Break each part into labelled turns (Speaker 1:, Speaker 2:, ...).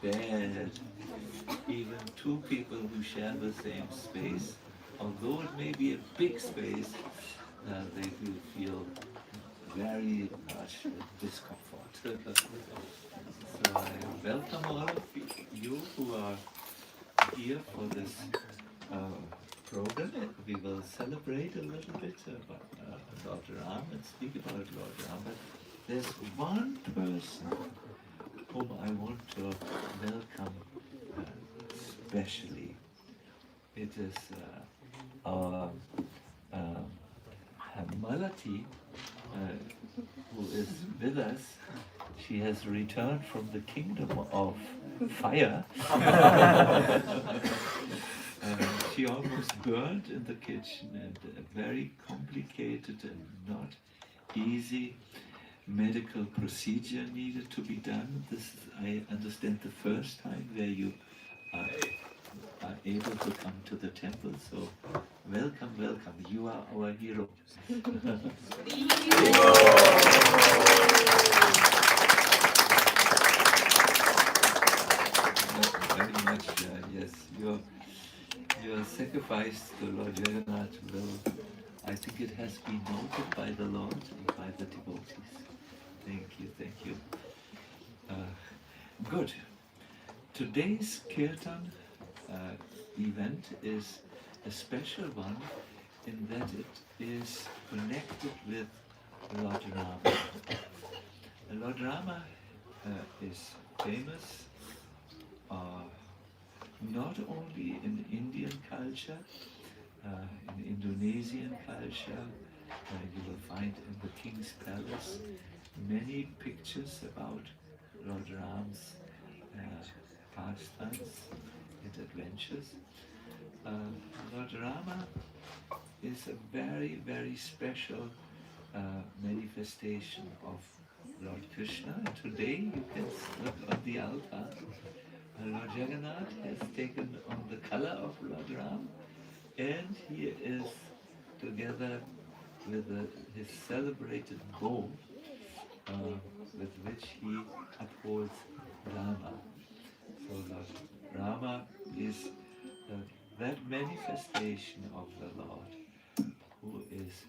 Speaker 1: bed. Even two people who share the same space, although it may be a big space, they will feel very much discomfort. So I welcome all of you who are here for this program. We will celebrate a little bit about Lord Ram and speak about Lord Ram. But there's one person whom I want to welcome specially. It is our Malati, who is with us. She has returned from the kingdom of fire. She almost burned in the kitchen, and a very complicated and not easy medical procedure needed to be done. This is, I understand, the first time where you are able to come to the temple. So welcome, welcome. You are our hero. Very much, yes. Your sacrifice to Lord Jagannath will, I think it has been noted by the Lord and by the devotees. Thank you, thank you. Good. Today's kirtan event is a special one in that it is connected with Lord Rama. Lord Rama is famous not only in Indian culture, in Indonesian culture. You will find in the King's Palace many pictures about Lord Ram's pastimes and adventures. Lord Rama is a very, very special manifestation of Lord Krishna. And today you can look on the altar. Lord Jagannath has taken on the color of Lord Ram, and he is together with his celebrated bow, with which he upholds Rama. So Lord Rama is that manifestation of the Lord who is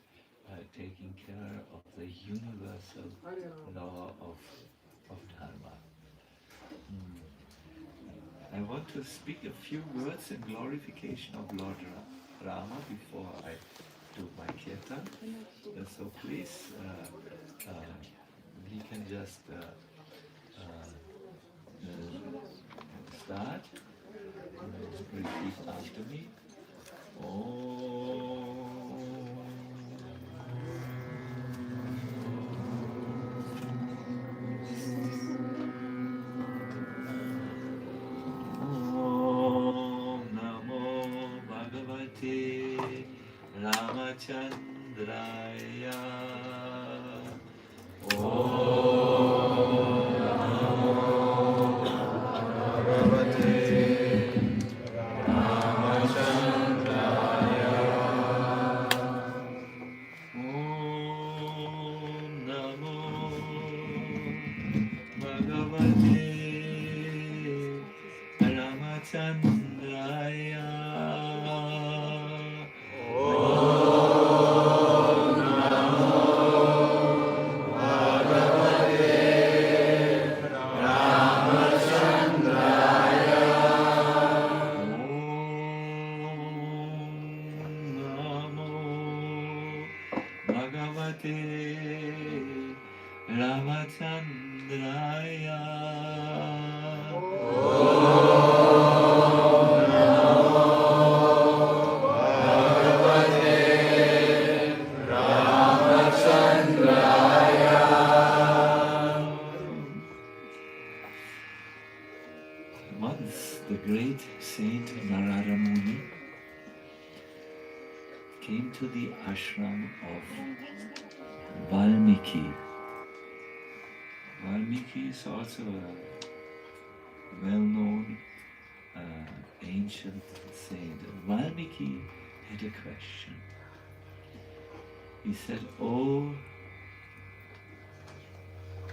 Speaker 1: taking care of the universal law of Dharma. I want to speak a few words in glorification of Lord Rama before I do my kirtan. So please, we can just start. Repeat after me. Ramachandraya. Once the great Saint Narada Muni came to the ashram of Walmiki. Walmiki is also a well-known ancient saint. Walmiki had a question. He said, "Oh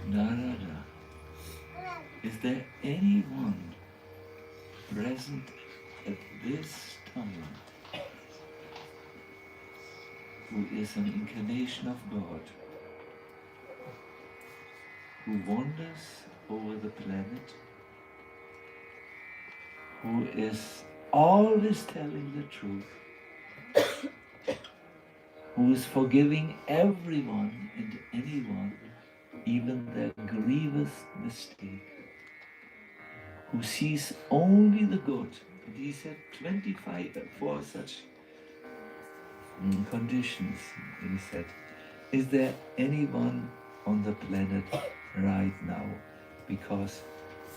Speaker 1: Narada, Is there anyone present at this time who is an incarnation of God, who wanders over the planet, who is always telling the truth, who is forgiving everyone and anyone, even their grievous mistake, who sees only the good. And he said 25 for such conditions. He said, is there anyone on the planet right now? Because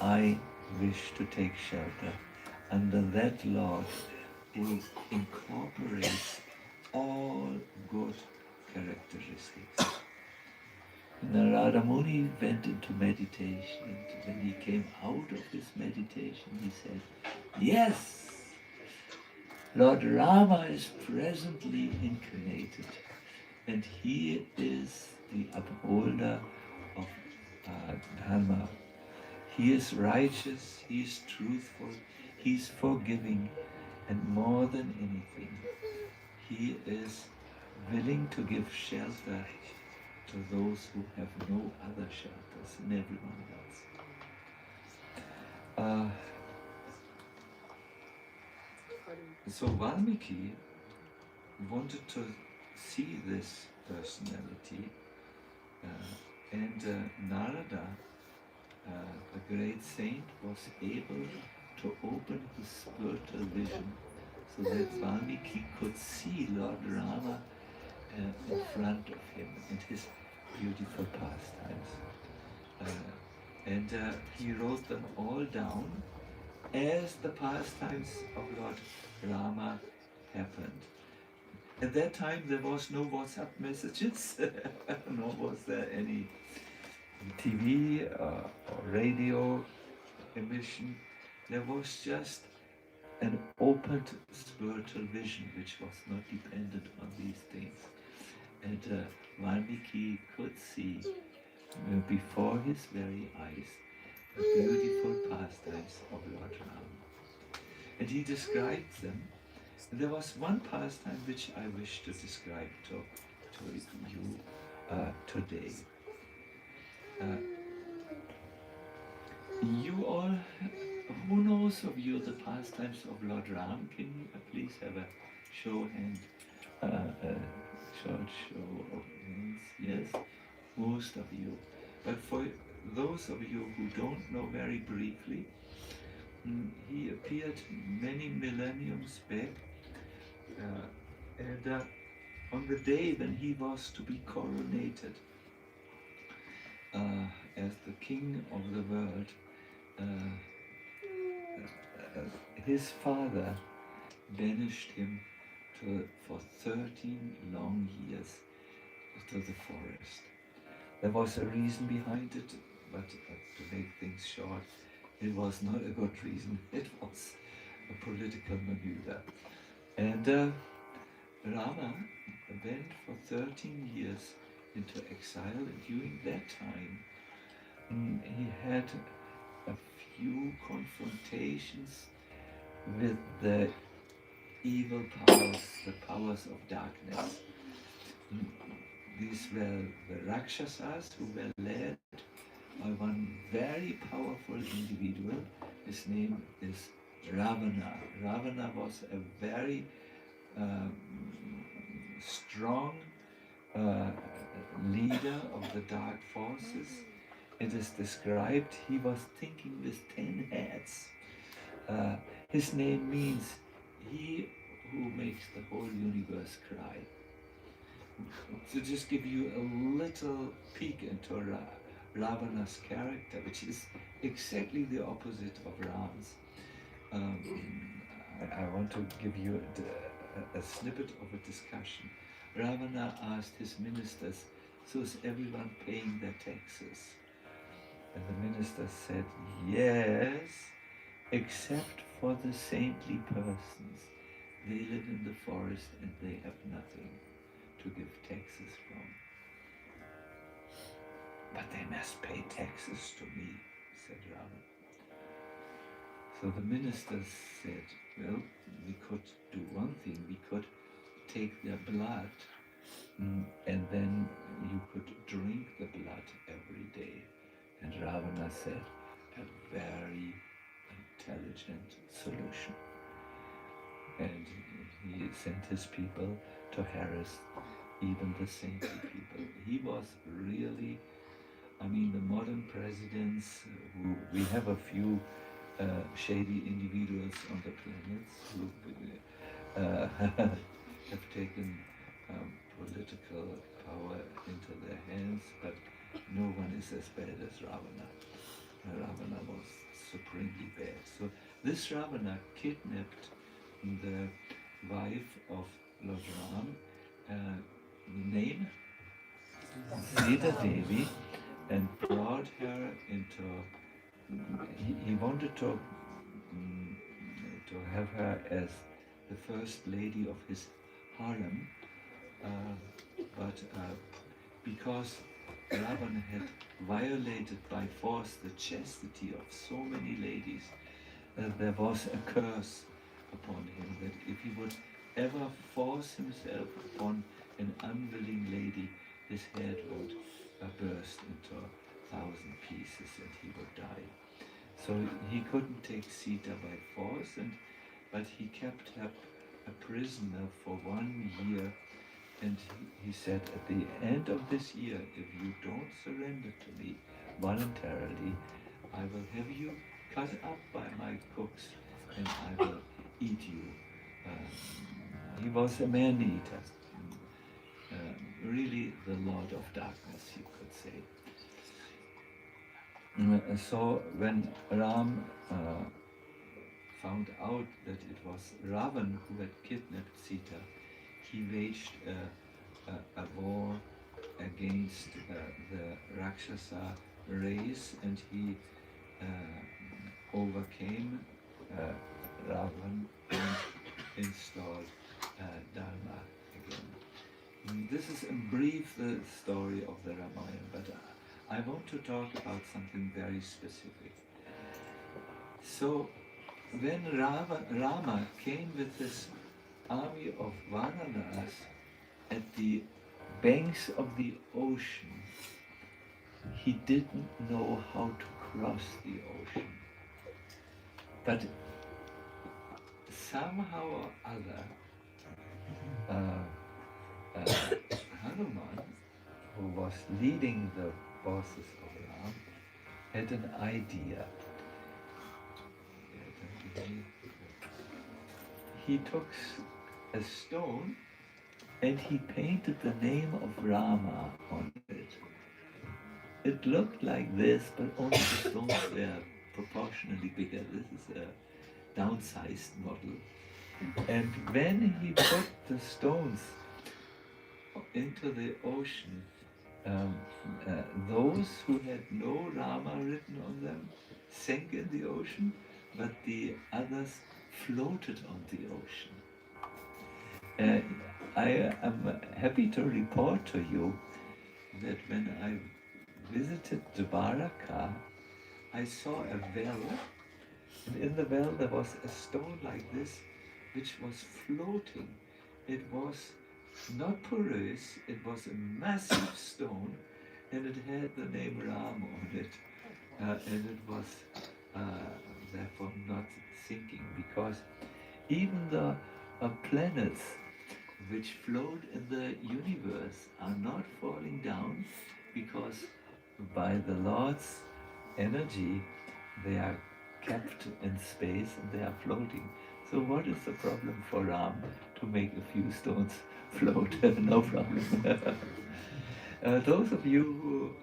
Speaker 1: I wish to take shelter under that Lord who incorporates all good characteristics. Narada Muni went into meditation, and when he came out of his meditation, he said, yes, Lord Rama is presently incarnated, and he is the upholder of Dharma. He is righteous, he is truthful, he is forgiving, and more than anything, he is willing to give shelter to those who have no other shelters, and everyone else. So Walmiki wanted to see this personality, and Narada, the great saint, was able to open his spiritual vision so that Walmiki could see Lord Rama in front of him and his beautiful pastimes. And he wrote them all down as the pastimes of Lord Rama happened. At that time there was no WhatsApp messages, nor was there any TV or radio emission. There was just an opened spiritual vision which was not dependent on these things. And Walmiki could see before his very eyes the beautiful pastimes of Lord Rama. And he described them. And there was one pastime which I wish to describe to you today. You all, who knows of you the pastimes of Lord Ram? Can you please have a show hand, short show of hands? Yes, most of you. But for those of you who don't know, very briefly, he appeared many millenniums back, and on the day when he was to be coronated as the king of the world, his father banished him for 13 long years to the forest. There was a reason behind it, but to make things short, it was not a good reason. It was a political maneuver. And Rama went for 13 years into exile, and during that time he had a few confrontations with the evil powers, the powers of darkness. These were the Rakshasas, who were led by one very powerful individual. His name is Ravana. Ravana was a very strong leader of the dark forces. It is described he was thinking with 10 heads. His name means he who makes the whole universe cry. To just give you a little peek into Ravana's character, which is exactly the opposite of Ram's. I want to give you a snippet of a discussion. Ravana asked his ministers, so is everyone paying their taxes? And the ministers said, yes, except for the saintly persons. They live in the forest and they have nothing to give taxes from. But they must pay taxes to me, said Rama. So the ministers said, well, we could do one thing, we could take their blood and then you could drink the blood every day. And Ravana said, a very intelligent solution. And he sent his people to harass even the saintly people. He was really, I mean, the modern presidents, who we have a few shady individuals on the planet who have taken political power into their hands, but no one is as bad as Ravana. Ravana was supremely bad. So this Ravana kidnapped the wife of Lord Ram, named Sita Devi, and brought her into. He wanted to have her as the first lady of his harem, but because Ravan had violated by force the chastity of so many ladies, there was a curse upon him that if he would ever force himself upon an unwilling lady, his head would burst into 1,000 pieces and he would die. So he couldn't take Sita by force, but he kept her a prisoner for 1 year, and he said, at the end of this year, if you don't surrender to me voluntarily, I will have you cut up by my cooks and I will eat you. He was a man-eater, really the Lord of Darkness, you could say. So when Ram found out that it was Ravan who had kidnapped Sita, he waged a war against the Rakshasa race, and he overcame Ravan and installed Dharma again. This is in brief the story of the Ramayana, but I want to talk about something very specific. So when Rama came with this army of Vanaras at the banks of the ocean, he didn't know how to cross the ocean. But somehow or other, Hanuman, who was leading the forces of Ram, had an idea. He took a stone and he painted the name of Rama on it. It looked like this, but only the stones were proportionally bigger. This is a downsized model. And when he put the stones into the ocean, those who had no Rama written on them sank in the ocean, but the others floated on the ocean. I am happy to report to you that when I visited Dwarka, I saw a well, and in the well there was a stone like this, which was floating. It was not porous, it was a massive stone, and it had the name Ram on it, and it was therefore not sinking, because even the planets which float in the universe are not falling down, because by the Lord's energy they are kept in space and they are floating. So what is the problem for Ram to make a few stones float? No problem. Those of you who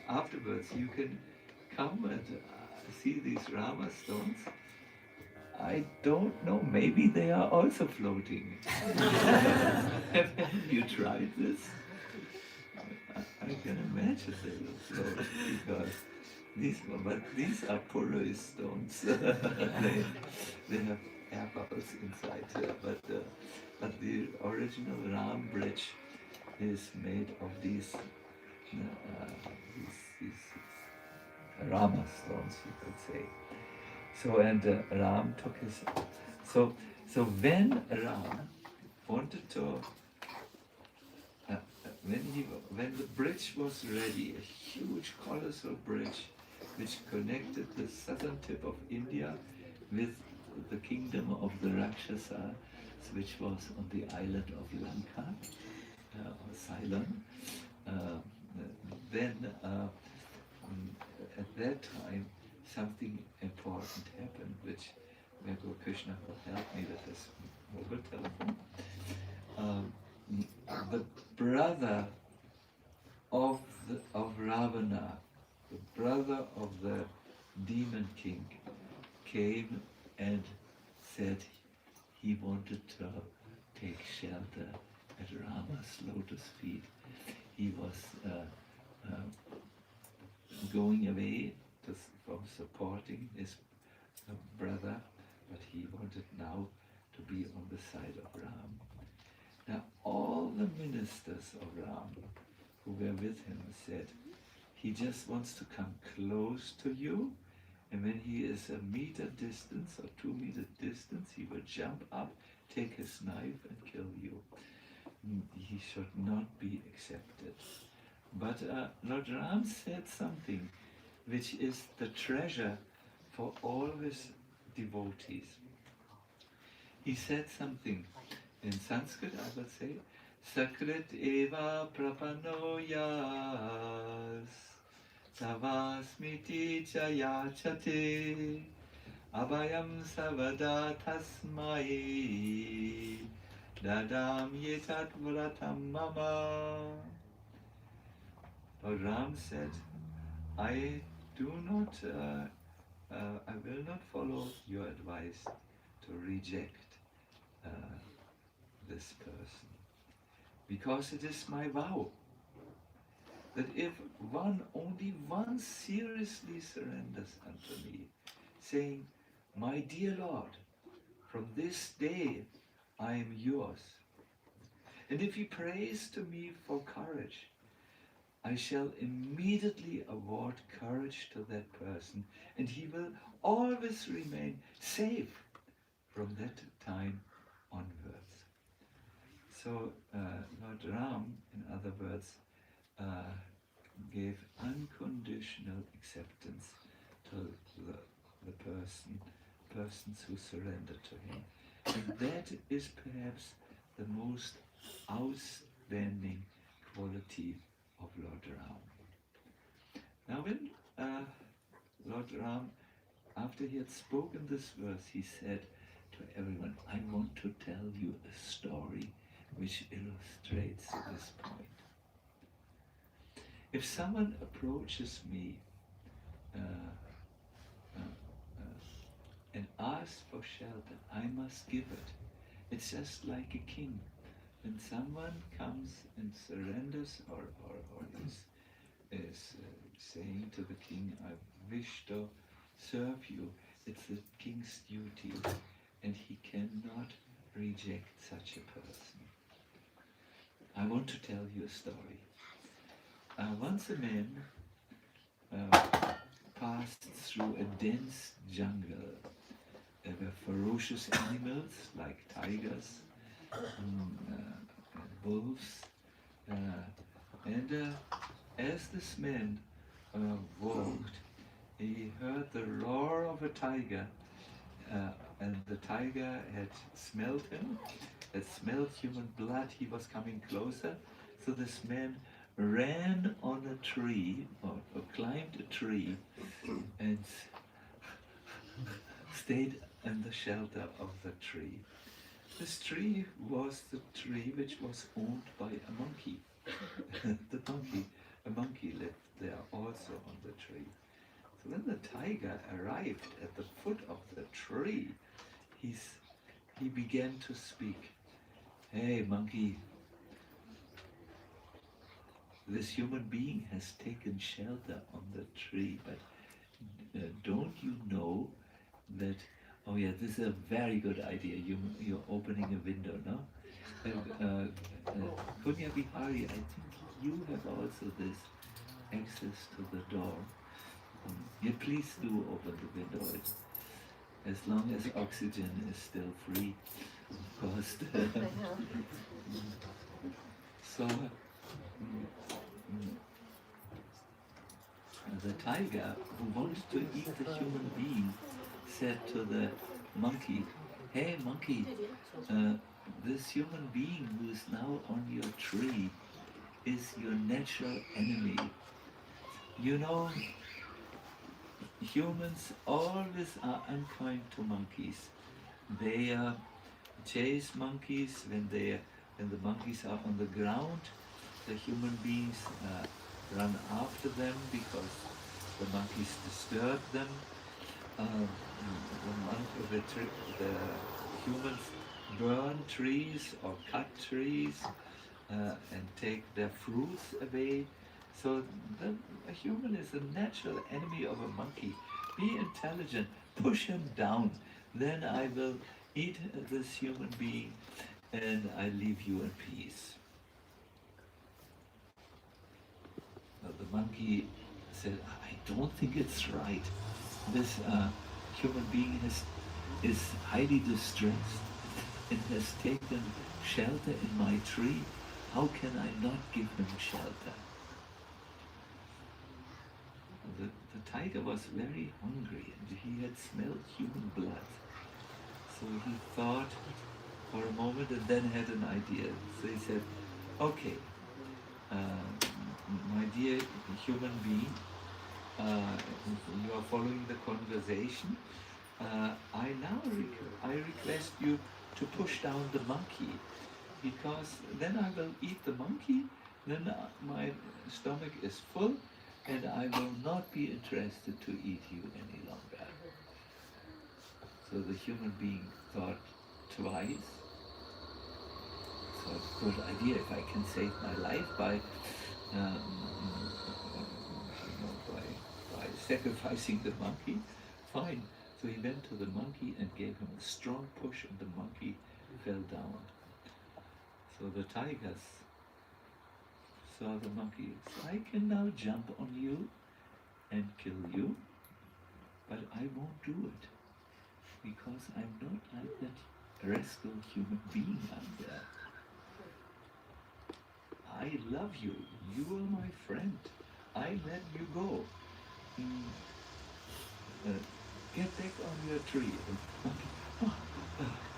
Speaker 1: afterwards you can come and see these Rama stones. I don't know, maybe they are also floating. Have you tried this? I can imagine they will float, because these are porous stones. they have air bubbles inside, but the original Ram bridge is made of these Rama stones, you could say. So, and Ram took his. So when Ram wanted to, when the bridge was ready, a huge, colossal bridge, which connected the southern tip of India with the kingdom of the Rakshasas, which was on the island of Lanka, or Ceylon. Uh, then at that time something important happened, which Guru Krishna will help me with this mobile telephone. The brother of Ravana, the brother of the demon king, came and said he wanted to take shelter at Rama's lotus feet. He was going away from supporting his brother, but he wanted now to be on the side of Ram. Now all the ministers of Ram who were with him said, he just wants to come close to you, and when he is a meter distance or 2 meter distance, he will jump up, take his knife and kill you. He should not be accepted. But Lord Ram said something which is the treasure for all his devotees. He said something in Sanskrit, I will say, Sakrit eva prapanoyas savasmiti chayachate abhayam savada tasmai dadam yetat vratam mama. Lord Ram said, I will not follow your advice to reject this person, because it is my vow that if only one seriously surrenders unto me, saying, my dear Lord, from this day I am yours, and if he prays to me for courage, I shall immediately award courage to that person, and he will always remain safe from that time onwards. So Lord Ram, in other words, gave unconditional acceptance to the persons who surrendered to him. And that is perhaps the most outstanding quality of Lord Ram. Now when Lord Ram, after he had spoken this verse, he said to everyone, I want to tell you a story which illustrates this point. If someone approaches me and asks for shelter, I must give it. It's just like a king. When someone comes and surrenders or is saying to the king, I wish to serve you, it's the king's duty, and he cannot reject such a person. I want to tell you a story. Once a man passed through a dense jungle. There were ferocious animals like tigers, wolves, and as this man walked, he heard the roar of a tiger, and the tiger had smelled him, had smelled human blood. He was coming closer, so this man ran on a tree, or climbed a tree, and stayed in the shelter of the tree. This tree was the tree which was owned by a monkey. A monkey lived there also on the tree. So when the tiger arrived at the foot of the tree, he began to speak. Hey monkey, this human being has taken shelter on the tree, but don't you know that, oh yeah, this is a very good idea, you're opening a window, no? Kunya Bihari, I think you have also this access to the door. Yeah, please do open the window. As long as oxygen is still free, of course. So, the tiger who wanted to eat the human being said to the monkey, "Hey monkey, this human being who is now on your tree is your natural enemy. You know, humans always are unkind to monkeys. They chase monkeys when the monkeys are on the ground. The human beings run after them because the monkeys disturb them. The humans burn trees or cut trees and take their fruits away. So a human is a natural enemy of a monkey. Be intelligent, push him down. Then I will eat this human being and I leave you in peace. The monkey said, I don't think it's right. This human being is highly distressed and has taken shelter in my tree. How can I not give him shelter? The tiger was very hungry and he had smelled human blood. So he thought for a moment and then had an idea. So he said, okay, my dear human being, you are following the conversation. I request you to push down the monkey, because then I will eat the monkey, then my stomach is full, and I will not be interested to eat you any longer. So the human being thought twice. So good idea, if I can save my life by sacrificing the monkey, fine. So he went to the monkey and gave him a strong push and the monkey fell down. So the tigers saw the monkey. So I can now jump on you and kill you, but I won't do it because I'm not like that rascal human being out there. I love you. You are my friend. I let you go. Get back on your tree.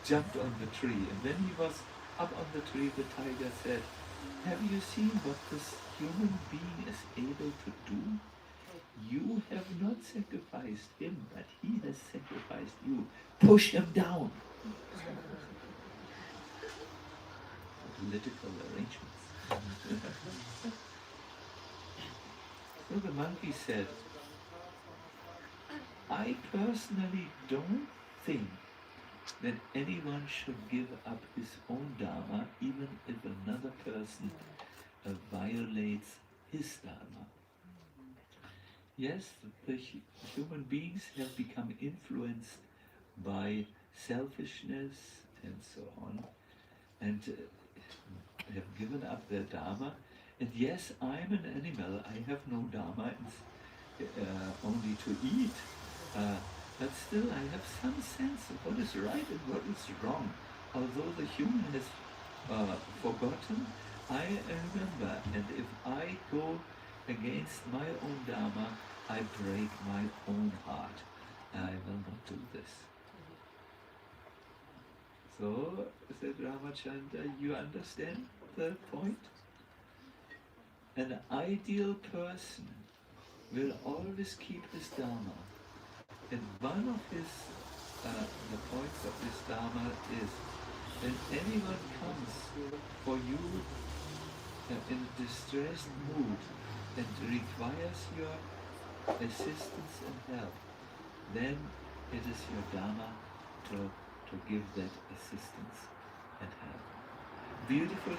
Speaker 1: Jumped on the tree, and when he was up on the tree, the tiger said, have you seen what this human being is able to do? You have not sacrificed him, but he has sacrificed you. Push him down. Political arrangements. So the monkey said, I personally don't think that anyone should give up his own dharma even if another person violates his dharma. Yes, the human beings have become influenced by selfishness and so on, and have given up their dharma. And yes, I'm an animal, I have no dharma, only to eat. But still I have some sense of what is right and what is wrong. Although the human has forgotten, I remember, and if I go against my own dharma, I break my own heart. I will not do this. So, said Ramachandra, you understand the point? An ideal person will always keep his dharma. And one of the points of this dharma is, when anyone comes for you in a distressed mood and requires your assistance and help, then it is your dharma to give that assistance and help. Beautiful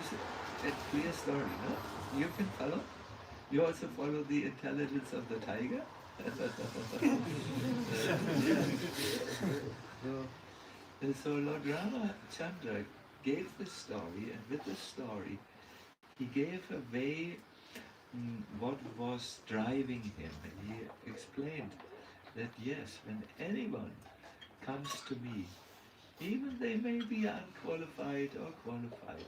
Speaker 1: and clear story, no? You can follow? You also follow the intelligence of the tiger? And so Lord Ramachandra gave the story, and with the story, he gave a way what was driving him. And he explained that yes, when anyone comes to me, even they may be unqualified or qualified,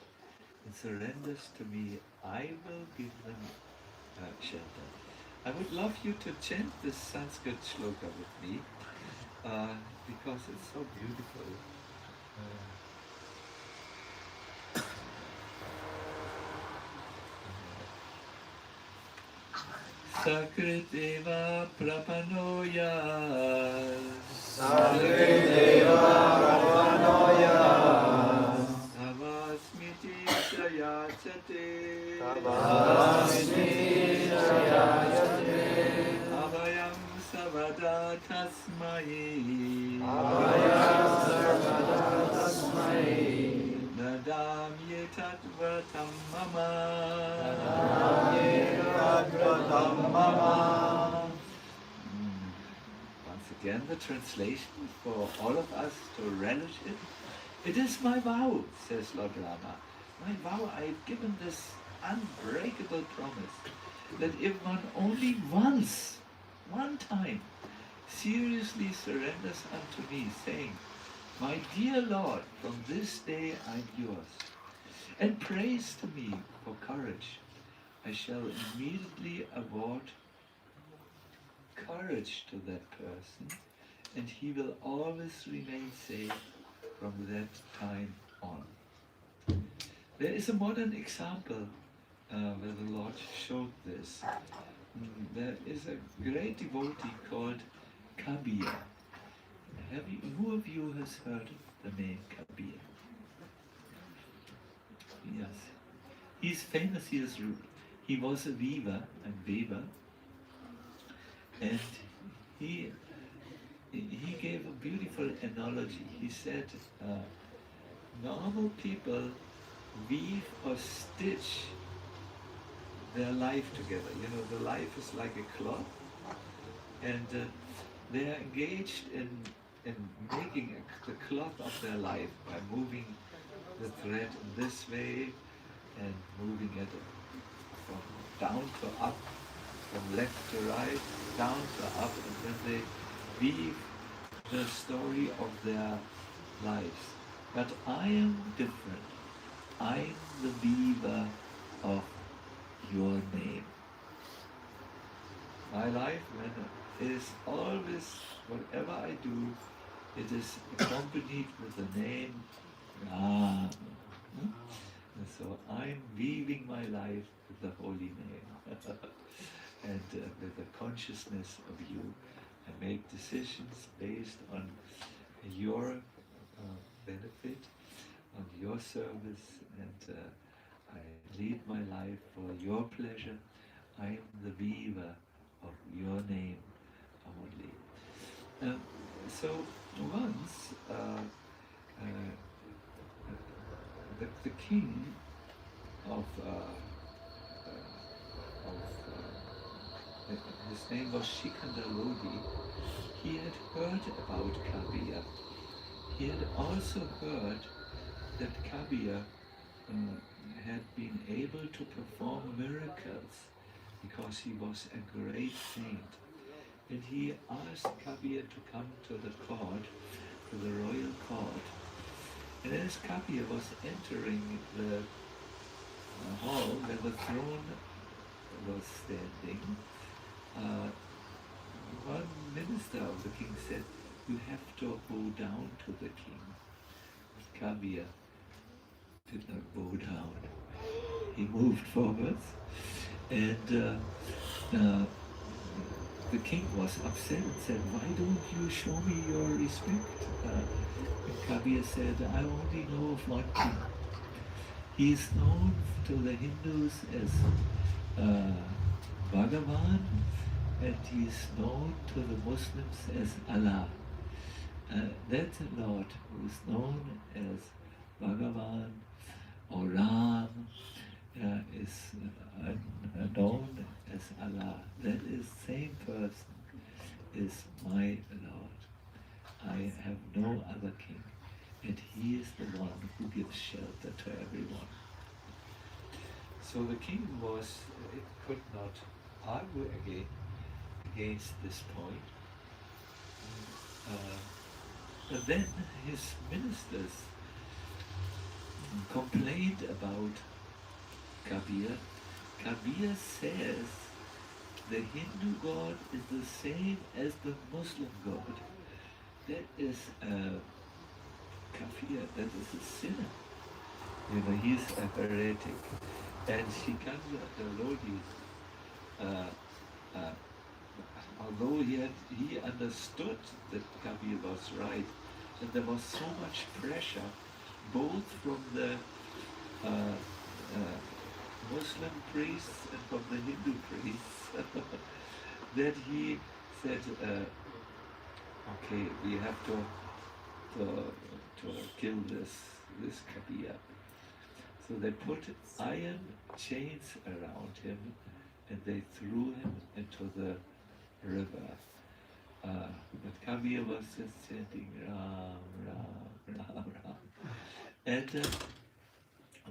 Speaker 1: and surrenders to me, I will give them shelter. I would love you to chant this Sanskrit shloka with me because it's so beautiful. Sakriteva prapanoya
Speaker 2: Sakriteva Prapanoya
Speaker 1: Tavasmiti Shayachate
Speaker 2: Tavasmiti Shayachate
Speaker 1: Abhayam Savada Tasmai
Speaker 2: Abhayam Sarvada Tasmai
Speaker 1: Nadamye Tattvatam Mama
Speaker 2: Nadamye Tattvatam Mama.
Speaker 1: Once again, the translation for all of us to relish it. It is my vow, says Lord Rama. My vow, I've given this unbreakable promise that if one only once, one time, seriously surrenders unto me, saying, my dear Lord, from this day I'm yours, and prays to me for courage, I shall immediately award courage to that person, and he will always remain safe from that time on. There is a modern example where the Lord showed this. There is a great devotee called Kabir. Who of you has heard the name Kabir? Yes. He's famous. He was a weaver, and he gave a beautiful analogy. He said, normal people weave or stitch their life together. You know, the life is like a cloth, and they are engaged in making the cloth of their life by moving the thread in this way and moving it from down to up, from left to right, down to up, and then they weave the story of their lives. But I am different. I am the weaver of your name. My life is always, whatever I do, it is accompanied with the name Rama. And so I'm weaving my life with the holy name and with the consciousness of you. I make decisions based on your benefit, on your service, and I lead my life for your pleasure. I am the weaver of your name only. So once the king of his name was Sikandar, he had heard about Kabir. He had also heard that Kabir had been able to perform miracles because he was a great saint. And he asked Kabir to come to the court, to the royal court. And as Kabir was entering the hall where the throne was standing, one minister of the king said, you have to bow down to the king. But Kabir did not bow down. He moved forwards, and the king was upset and said, why don't you show me your respect? And Kabir said, I only know of one king. He is known to the Hindus as Bhagavan, and he is known to the Muslims as Allah. That Lord who is known as Bhagavan or Ram is known as Allah. That is same person is my Lord. I have no other king, and he is the one who gives shelter to everyone. So the king could not argue against this point. But then his ministers complained about Kabir. Kabir says the Hindu God is the same as the Muslim God. That is a kafir, that is a sinner. He's a heretic. And Sikandar Lodi, although he understood that Kabir was right, and there was so much pressure, both from the Muslim priests and from the Hindu priests, that he said, okay, we have to kill this Kabir. So they put iron chains around him and they threw him into the river. But Kabir was just chanting Ram, Ram, Ram, Ram. And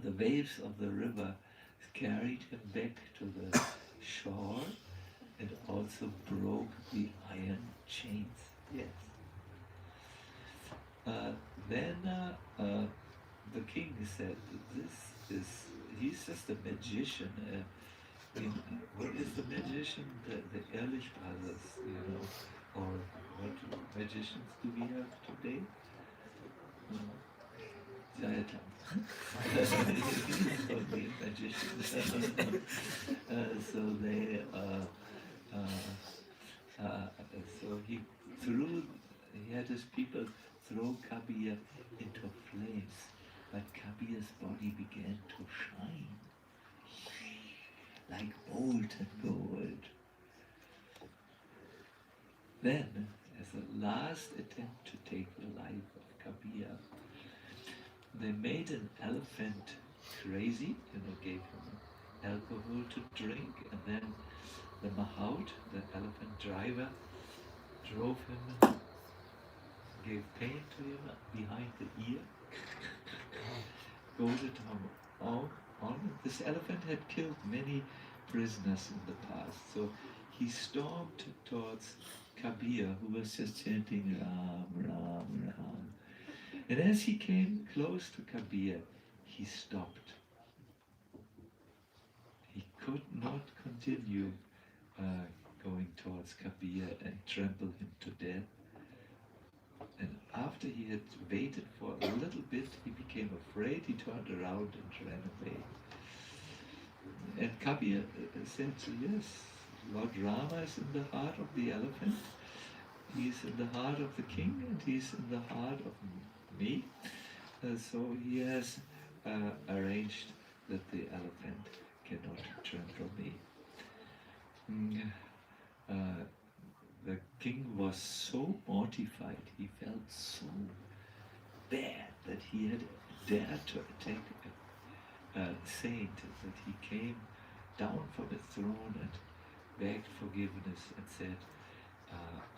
Speaker 1: the waves of the river carried him back to the shore and also broke the iron chains. Yes. Then the king said, he's just a magician. What is the magician? The Ehrlich brothers, or what magicians do we have today? Only magicians. So they, so he had his people throw Kabir into flames, but Kabir's body began to shine like molten gold. Then, as a last attempt to take the life of Kabir, they made an elephant crazy, gave him alcohol to drink, and then the mahout, the elephant driver, drove him, gave pain to him behind the ear, goaded him on. This elephant had killed many prisoners in the past, so he stormed towards Kabir, who was just chanting Ram, Ram, Ram. And as he came close to Kabir, he stopped. He could not continue going towards Kabir and trample him to death. And after he had waited for a little bit, he became afraid. He turned around and ran away. And Kabir said, yes, Lord Rama is in the heart of the elephant. He's in the heart of the king, and he's in the heart of me. So he has arranged that the elephant cannot trample me. The king was so mortified, he felt so bad that he had dared to attack a saint, that he came down from his throne and begged forgiveness and said,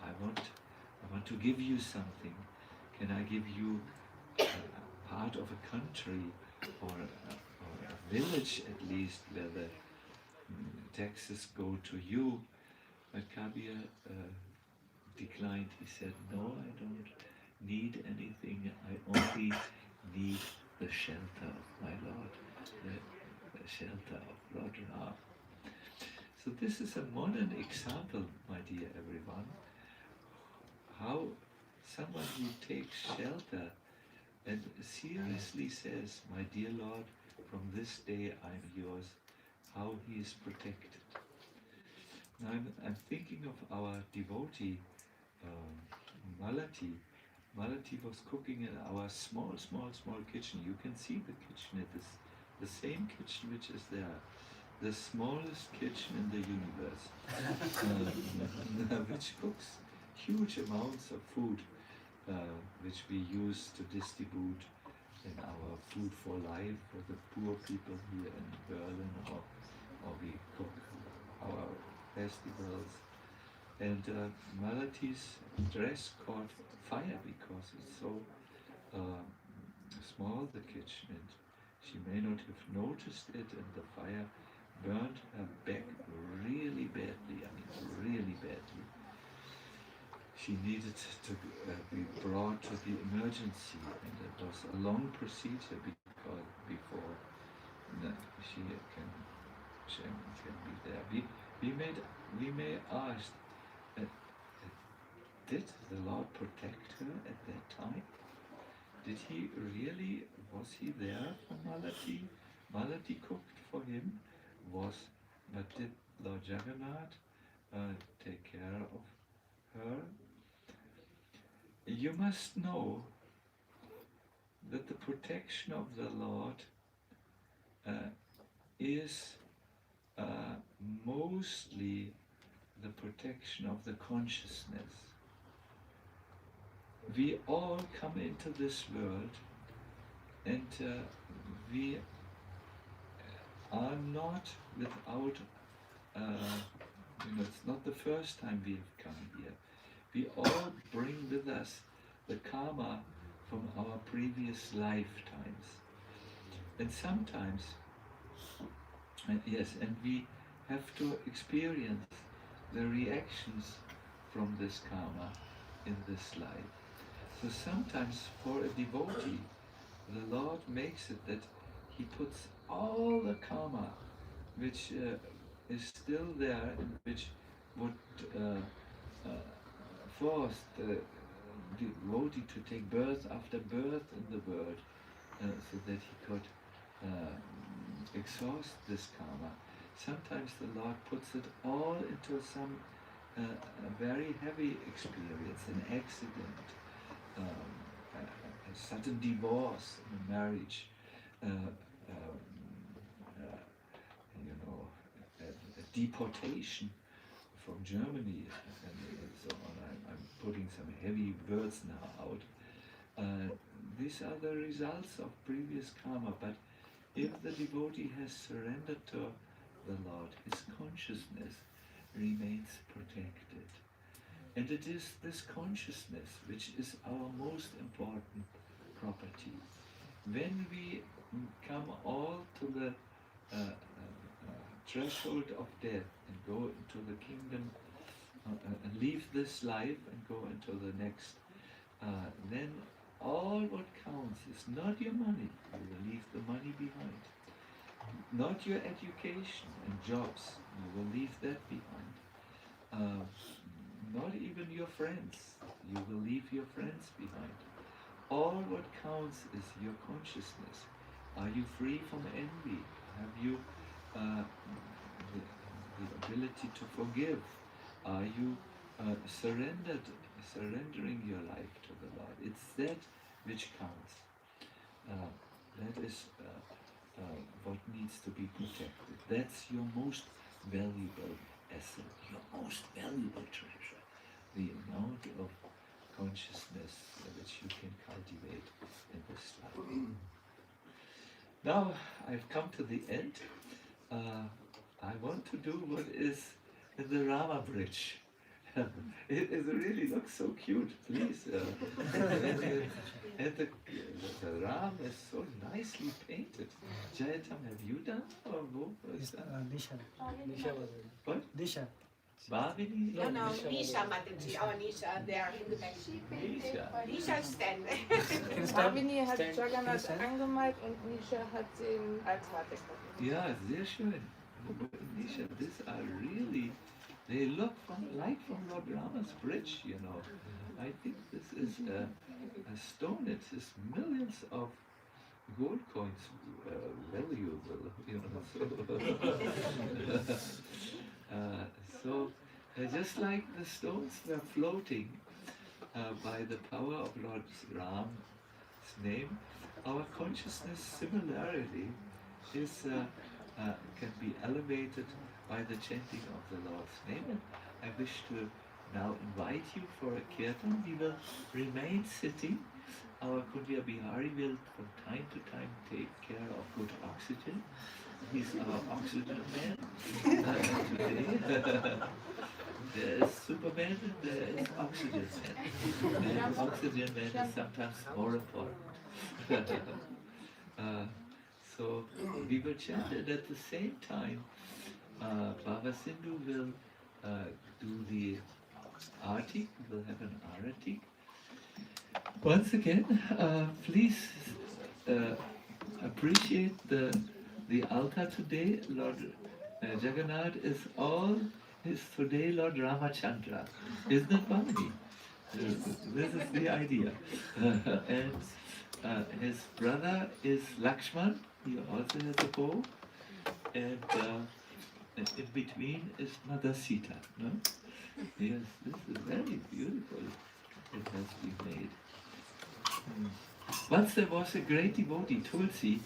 Speaker 1: I want to give you something. Can I give you part of a country or a village at least where the taxes go to you? But Kabir declined. He said, no, I don't need anything. I only need the shelter of my Lord, the shelter of Lord Rama. So this is a modern example, my dear everyone, how someone who takes shelter and seriously says, my dear Lord, from this day I'm yours, how he is protected. Now I'm thinking of our devotee, Malati. Malati was cooking in our small kitchen. You can see the kitchen. It is the same kitchen which is there. The smallest kitchen in the universe, which cooks huge amounts of food, which we use to distribute in our Food for Life for the poor people here in Berlin, or we cook our festivals. And Malati's dress caught fire because it's so small, the kitchen, and She may not have noticed it, and the fire burned her back really badly. I mean, really badly. She needed to be brought to the emergency, and it was a long procedure before she can be there. We may ask, uh, did the Lord protect her at that time? Did he really, was he there for Malati? Malati cooked for him, but did Lord Jagannath take care of her? You must know that the protection of the Lord is mostly the protection of the consciousness. We all come into this world, and we are not without, it's not the first time we have come here. We all bring with us the karma from our previous lifetimes. And sometimes, yes, and we have to experience the reactions from this karma in this life. So sometimes for a devotee, the Lord makes it that he puts all the karma which is still there and which would force the devotee to take birth after birth in the world, so that he could exhaust this karma. Sometimes the Lord puts it all into some a very heavy experience, an accident, a sudden divorce in a marriage, a deportation from Germany, and so on. I'm putting some heavy words now out. These are the results of previous karma, but if the devotee has surrendered to the Lord, his consciousness remains protected. And it is this consciousness which is our most important property. When we come all to the threshold of death and go into the kingdom, and leave this life and go into the next, then all what counts is not your money. You will leave the money behind. Not your education and jobs. You will leave that behind. Not even your friends. You will leave your friends behind. All what counts is your consciousness. Are you free from envy? Have you the ability to forgive? Are you surrendering your life to the Lord? It's that which counts. That is what needs to be protected. That's your most valuable asset, your most valuable treasure. The amount of consciousness which you can cultivate in this life. Now I've come to the end. I want to do what is in the Rama bridge. It really looks so cute, please. And the Ram is so nicely painted. Jayatam, have you done? Or who was that?
Speaker 3: Nisha.
Speaker 1: What?
Speaker 3: Nisha.
Speaker 1: Bhavini?
Speaker 4: No, Nisha Mataji, our Nisha, they are in the back. Nisha stand.
Speaker 5: Bhavini hat Jagannath angemalt und Nisha hat den Altar dekoriert.
Speaker 1: Ja, sehr schön. Nisha, these are really, they look like from Lord Rama's bridge, you know. I think this is a stone, it is millions of gold coins valuable, you know. So just like the stones were floating by the power of Lord Ram's name, our consciousness similarly is can be elevated by the chanting of the Lord's name. And I wish to now invite you for a kirtan. We will remain sitting. Our Kundya Bihari will from time to time take care of good oxygen. He's our oxygen man today. There is Superman and there is Oxygen Man. And Oxygen Man is sometimes more important. So we will chant it at the same time. Baba Sindhu will do the artik, we'll have an aratik. Once again, please appreciate the altar today. Lord Jagannath is today Lord Ramachandra. Isn't it funny? This is the idea. And his brother is Lakshman. He also has a bow. And in between is Mother Sita. No? Yes, this is very beautiful. It has been made. Once there was a great devotee, Tulsi,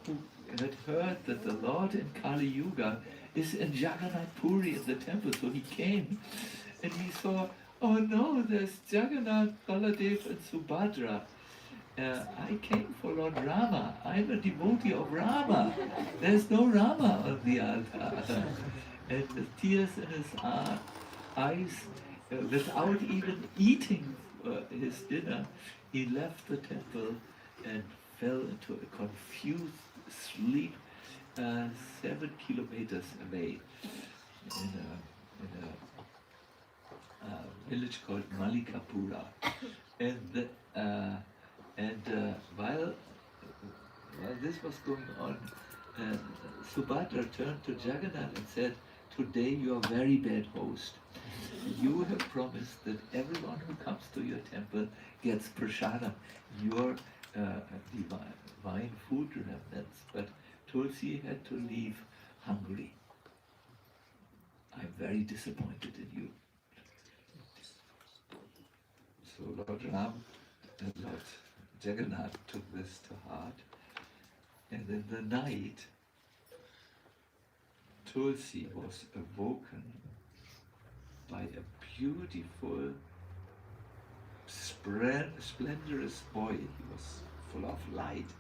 Speaker 1: who had heard that the Lord in Kali Yuga is in Jagannath Puri in the temple. So he came and he saw, oh no, there's Jagannath, Baladev and Subhadra. I came for Lord Rama. I'm a devotee of Rama. There's no Rama on the altar. And the tears in his eyes, without even eating his dinner, he left the temple and fell into a confused sleep 7 kilometers away in a village called Malikapura. And while this was going on, Subhadra turned to Jagannath and said, today you are a very bad host. You have promised that everyone who comes to your temple gets prasadam, your divine food remnants, but Tulsi had to leave hungry. I'm very disappointed in you. So Lord Ram and Lord Jagannath took this to heart, and in the night Tulsi was awoken by a beautiful, splendorous boy. He was full of light.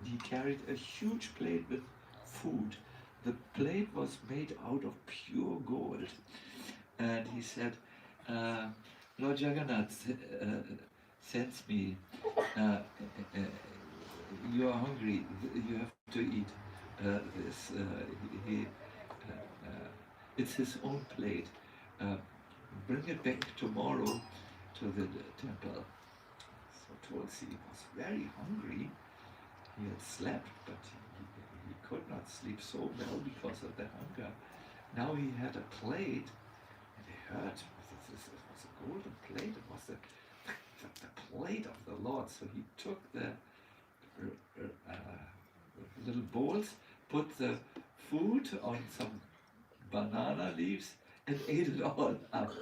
Speaker 1: He carried a huge plate with food. The plate was made out of pure gold. And he said, Lord Jagannath sends me. You are hungry. You have to eat this. It's his own plate. Bring it back tomorrow to the temple. So Tulsi was very hungry. He had slept, but he could not sleep so well because of the hunger. Now he had a plate, and he heard this was a golden plate. It was the plate of the Lord. So he took the little bowls, put the food on some banana leaves, and ate it all up,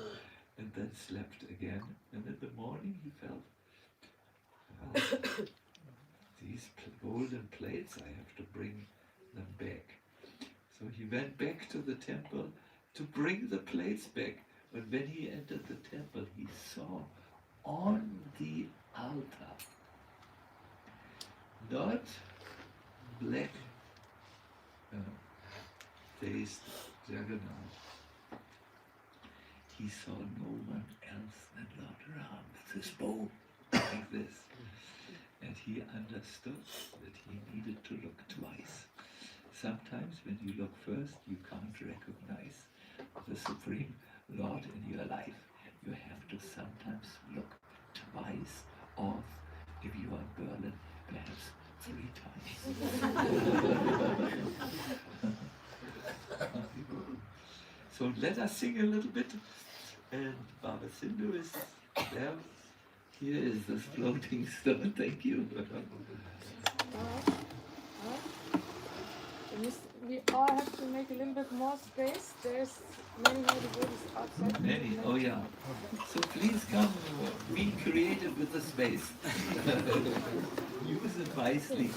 Speaker 1: and then slept again. And in the morning he felt, well, these golden plates, I have to bring them back. So he went back to the temple to bring the plates back. But when he entered the temple, he saw on the altar, not black faced Jagannath, he saw no one else than Lord Ram with his bow like this. And he understood that he needed to look twice. Sometimes when you look first, you can't recognize the Supreme Lord in your life. You have to sometimes look twice, or if you are in Berlin, perhaps 3 times. So let us sing a little bit, and Baba Sindhu is there. Here is this floating stone. Thank you.
Speaker 5: We all have to make a little bit more space. There's many more devotees outside.
Speaker 1: Many, oh yeah. So please come, be creative with the space. Use it wisely.